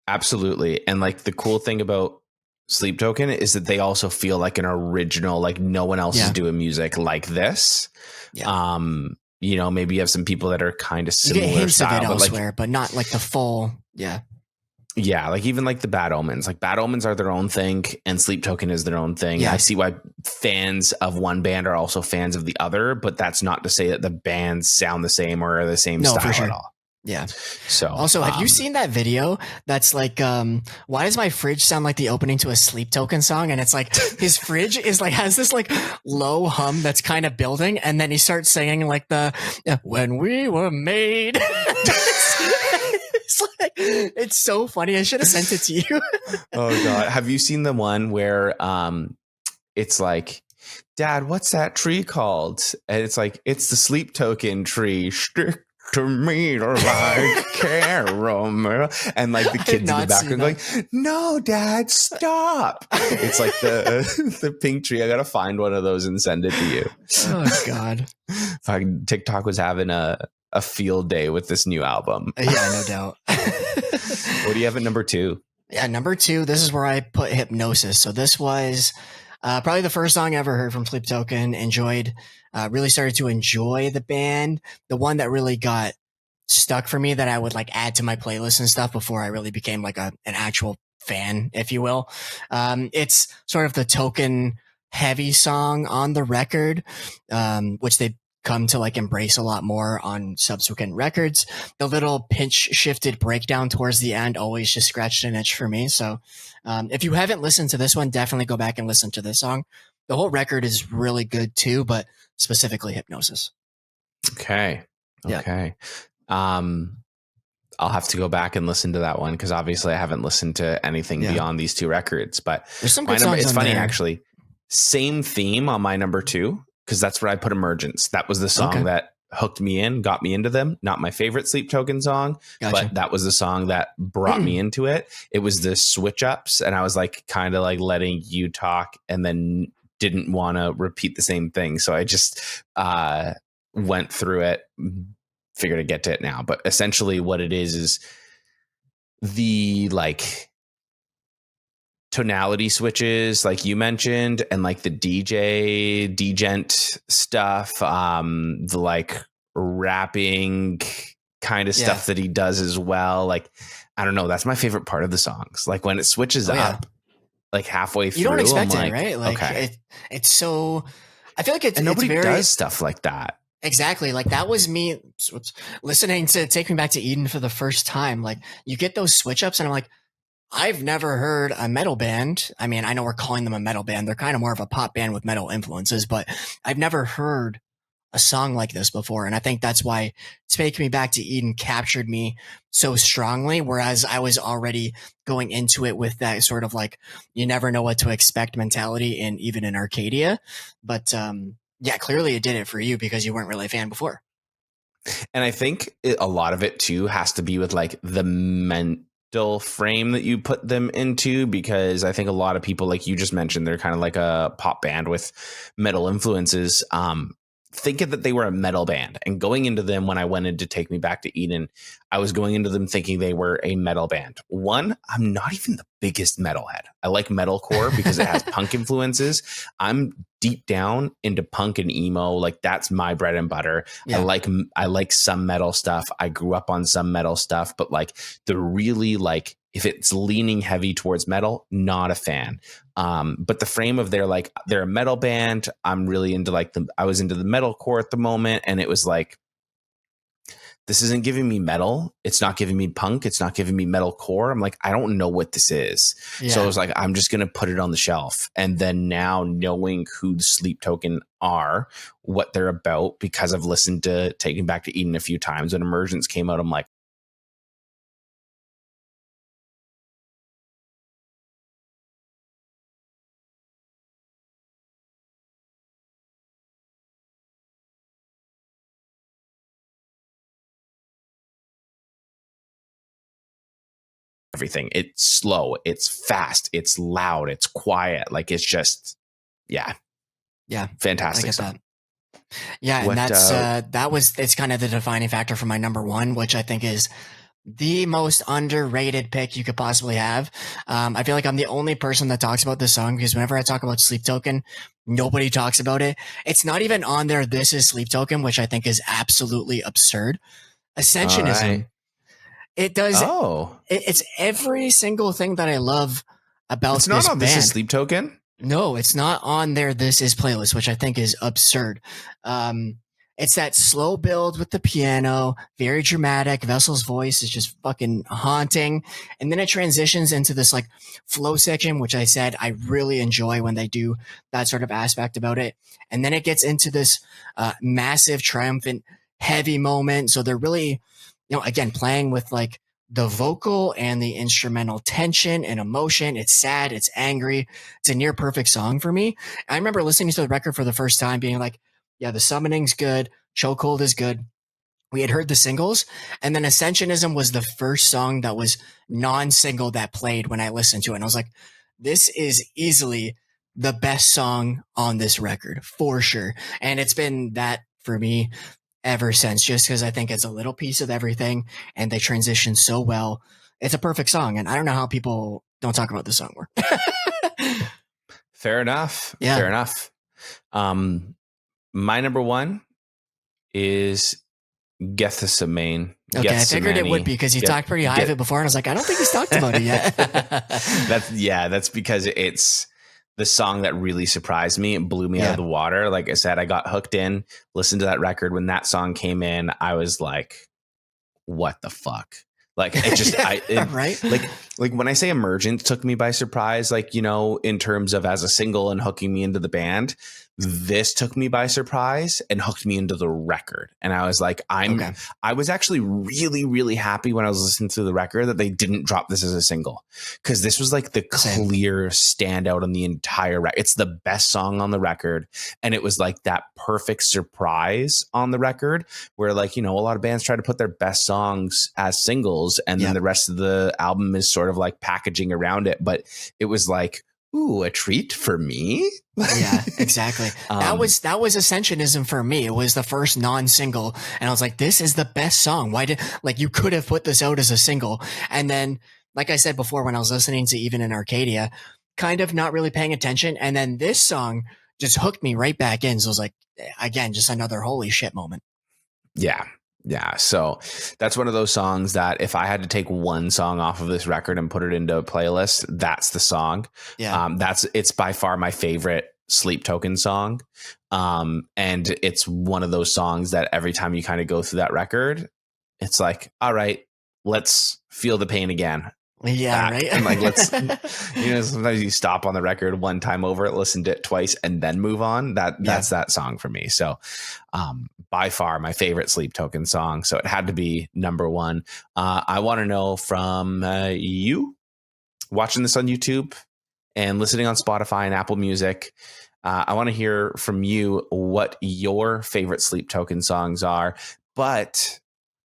Absolutely. And like the cool thing about Sleep Token is that they also feel like an original, like no one else is doing music like this. Yeah. Maybe you have some people that are kind of similar, you get hints style, of it elsewhere, but not like the full. Yeah, like even like the Bad Omens. Like Bad Omens are their own thing, and Sleep Token is their own thing. Yeah. I see why fans of one band are also fans of the other, but that's not to say that the bands sound the same or are the same style at all. Yeah. So also, have you seen that video that's like, why does my fridge sound like the opening to a Sleep Token song? And it's like his fridge is like has this like low hum that's kind of building, and then he starts singing like the when we were made. It's so funny. I should have sent it to you. Oh god. Have you seen the one where it's like, Dad, what's that tree called? And it's like, it's the Sleep Token tree. Stick to me like caramel. And like the kids in the background going, no, Dad, stop. It's like the pink tree. I gotta find one of those and send it to you. Oh god. TikTok was having a a field day with this new album. Yeah, no doubt. What do you have at number 2? Yeah, number 2, this is where I put Hypnosis. So this was probably the first song I ever heard from Sleep Token. Really started to enjoy the band. The one that really got stuck for me that I would like add to my playlist and stuff before I really became like an actual fan, if you will. It's sort of the Token heavy song on the record, which they come to like embrace a lot more on subsequent records. The little pinch shifted breakdown towards the end always just scratched an itch for me. So if you haven't listened to this one, definitely go back and listen to this song. The whole record is really good too, but specifically Hypnosis. Okay. Yeah. I'll have to go back and listen to that one because obviously I haven't listened to anything beyond these 2 records. But there's some good songs. It's on funny there. actually. Same theme on my number 2 because that's where I put Emergence. That was the song that hooked me in, got me into them. Not my favorite Sleep Token song, but that was the song that brought me into it. It was the switch ups, and I was like kind of like letting you talk, and then didn't want to repeat the same thing, so I just went through it. Figured to get to it now, but essentially what it is the like tonality switches like you mentioned, and like the degent stuff, the like rapping kind of stuff that he does as well. Like, I don't know, that's my favorite part of the songs. Like when it switches up like halfway through, you don't expect I'm it, right? Like it's so, I feel like it's, and nobody it's very, does stuff like that. Exactly. Like that was me listening to Take Me Back to Eden for the first time. Like you get those switch ups and I'm like, I've never heard a metal band. I mean, I know we're calling them a metal band. They're kind of more of a pop band with metal influences, but I've never heard a song like this before. And I think that's why Take Me Back to Eden captured me so strongly. Whereas I was already going into it with that sort of like, you never know what to expect mentality in Even in Arcadia. But, yeah, clearly it did it for you because you weren't really a fan before. And I think a lot of it too has to be with like the mental frame that you put them into, because I think a lot of people, like you just mentioned, they're kind of like a pop band with metal influences. Thinking that they were a metal band, and going into them when I went in to Take Me Back to Eden, I was going into them thinking they were a metal band. One, I'm not even the biggest metalhead. I like metalcore because it has punk influences. I'm deep down into punk and emo. Like that's my bread and butter. Yeah. I like some metal stuff. I grew up on some metal stuff, but like the really like, if it's leaning heavy towards metal, not a fan. But the frame of they're a metal band. I'm really into I was into the metalcore at the moment, and it was like, this isn't giving me metal. It's not giving me punk. It's not giving me metalcore. I'm like, I don't know what this is. Yeah. So I was like, I'm just going to put it on the shelf. And then now knowing who the Sleep Token are, what they're about, because I've listened to Taking Back to Eden a few times, when Emergence came out, I'm like, everything. It's slow, it's fast, it's loud, it's quiet. Like it's just, yeah, fantastic song. Yeah, and it's kind of the defining factor for my number 1, which I think is the most underrated pick you could possibly have. I feel like I'm the only person that talks about this song because whenever I talk about Sleep Token, nobody talks about it. It's not even on there. This is Sleep Token, which I think is absolutely absurd. Ascensionism. Right. It does. Oh, it's every single thing that I love about this band. It's not on This Is Sleep Token? No, it's not on their This Is playlist, which I think is absurd. It's that slow build with the piano, very dramatic. Vessel's voice is just fucking haunting. And then it transitions into this like flow section, which I said I really enjoy when they do that sort of aspect about it. And then it gets into this massive, triumphant, heavy moment. So they're really, again, playing with like the vocal and the instrumental tension and emotion. It's sad. It's angry. It's a near perfect song for me. I remember listening to the record for the first time being like, yeah, the summoning's good. Chokehold is good. We had heard the singles, and then Ascensionism was the first song that was non-single that played when I listened to it. And I was like, this is easily the best song on this record for sure. And it's been that for me ever since, just because I think it's a little piece of everything and they transition so well. It's a perfect song, and I don't know how people don't talk about this song more. Fair enough. Yeah. Fair enough. My number one is Gethsemane. Okay, I figured it would be because you talked pretty high of it before, and I was like, I don't think he's talked about it yet. That's because it's the song that really surprised me. It blew me out of the water. Like I said, I got hooked in, listened to that record. When that song came in, I was like, what the fuck? Like it just, right? Like when I say Emergent took me by surprise, like, you know, in terms of as a single and hooking me into the band, this took me by surprise and hooked me into the record. And I was like, I was actually really, really happy when I was listening to the record that they didn't drop this as a single, because this was like the clear standout on the entire record. It's the best song on the record. And it was like that perfect surprise on the record where, like, you know, a lot of bands try to put their best songs as singles and then the rest of the album is sort of like packaging around it. But it was like, ooh, a treat for me. Yeah, exactly. That was Ascensionism for me. It was the first non-single, and I was like, this is the best song. Why did, like, you could have put this out as a single? And then, like I said before, when I was listening to Even in Arcadia, kind of not really paying attention, and then this song just hooked me right back in. So I was like, again, just another holy shit moment. Yeah. Yeah. So that's one of those songs that if I had to take one song off of this record and put it into a playlist, that's the song. Yeah. It's by far my favorite Sleep Token song. And it's one of those songs that every time you kind of go through that record, it's like, all right, let's feel the pain again. Yeah, right. And like, let's, you know, sometimes you stop on the record one time over it, listen to it twice, and then move on. That's that song for me. So, by far my favorite Sleep Token song. So it had to be number one. I want to know from you watching this on YouTube and listening on Spotify and Apple Music. I want to hear from you what your favorite Sleep Token songs are, but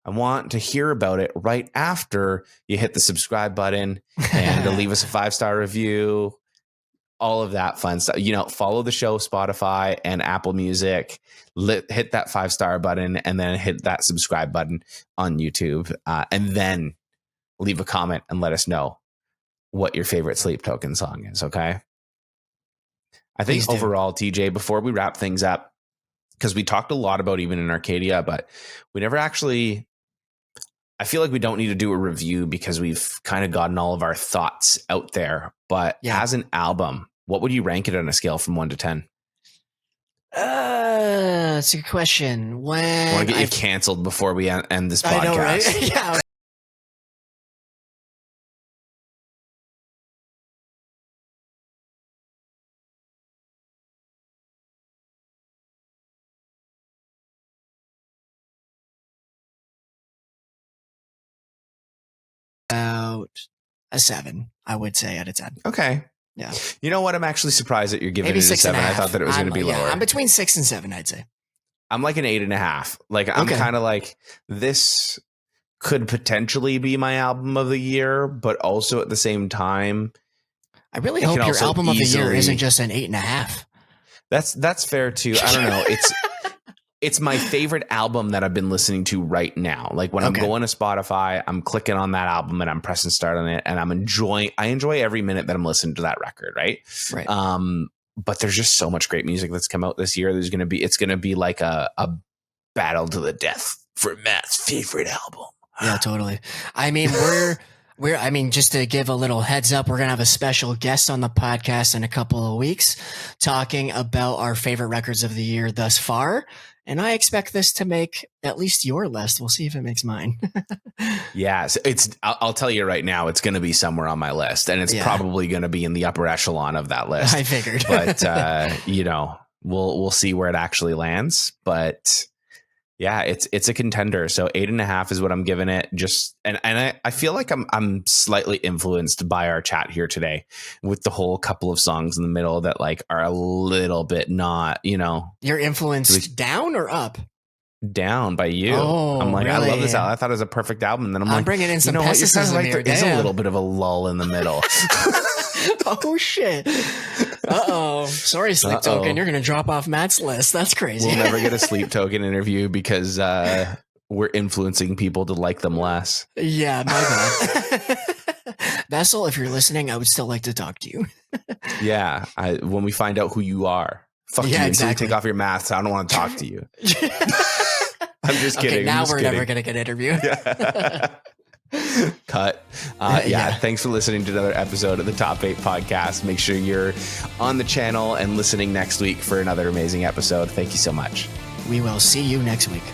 I want to hear about it right after you hit the subscribe button and leave us a 5-star review, all of that fun stuff. You know, follow the show, Spotify and Apple Music, hit that 5-star button, and then hit that subscribe button on YouTube. And then leave a comment and let us know what your favorite Sleep Token song is. Okay. I think overall, TJ, before we wrap things up, because we talked a lot about Even in Arcadia, but we never actually, I feel like we don't need to do a review because we've kind of gotten all of our thoughts out there. But as an album, what would you rank it on a scale from 1 to 10? That's a good question. When I want to get you canceled before we end this podcast. I know, right? Yeah. About a 7, I would say, out of 10. Okay. Yeah. You know what? I'm actually surprised that you're giving it a 7. I thought that it was going to be lower. I'm between 6 and 7, I'd say. I'm like an 8.5. Like, I'm kind of like, this could potentially be my album of the year, but also at the same time, I really hope your album of the year isn't just an 8.5. That's fair too. I don't know. It's my favorite album that I've been listening to right now. Like when I'm going to Spotify, I'm clicking on that album and I'm pressing start on it, and I enjoy every minute that I'm listening to that record. Right. But there's just so much great music that's come out this year. It's going to be like a battle to the death for Matt's favorite album. Yeah, totally. I mean, I mean, just to give a little heads up, we're going to have a special guest on the podcast in a couple of weeks talking about our favorite records of the year thus far. And I expect this to make at least your list. We'll see if it makes mine. Yeah, so I'll tell you right now, it's going to be somewhere on my list, and it's probably going to be in the upper echelon of that list. I figured. But, you know, we'll see where it actually lands. But yeah, it's a contender. So 8.5 is what I'm giving it. And I feel like I'm slightly influenced by our chat here today with the whole couple of songs in the middle that like are a little bit not, you know. You're influenced down or up? Down by you. Oh, I'm like, really? I love this album. I thought it was a perfect album. And then I'm like, bringing in some pessimism here. There's a little bit of a lull in the middle. Oh shit. Uh-oh. Sorry, Sleep Token. You're going to drop off Matt's list. That's crazy. We'll never get a Sleep Token interview because we're influencing people to like them less. Yeah, my bad. Vessel, if you're listening, I would still like to talk to you. Yeah, when we find out who you are. Fuck you. Exactly. Until you take off your mask, I don't want to talk to you. I'm just kidding. Okay, now we're never going to get interviewed. Cut. Thanks for listening to another episode of the Top 8 Podcast. Make sure you're on the channel and listening next week for another amazing episode. Thank you so much. We will see you next week.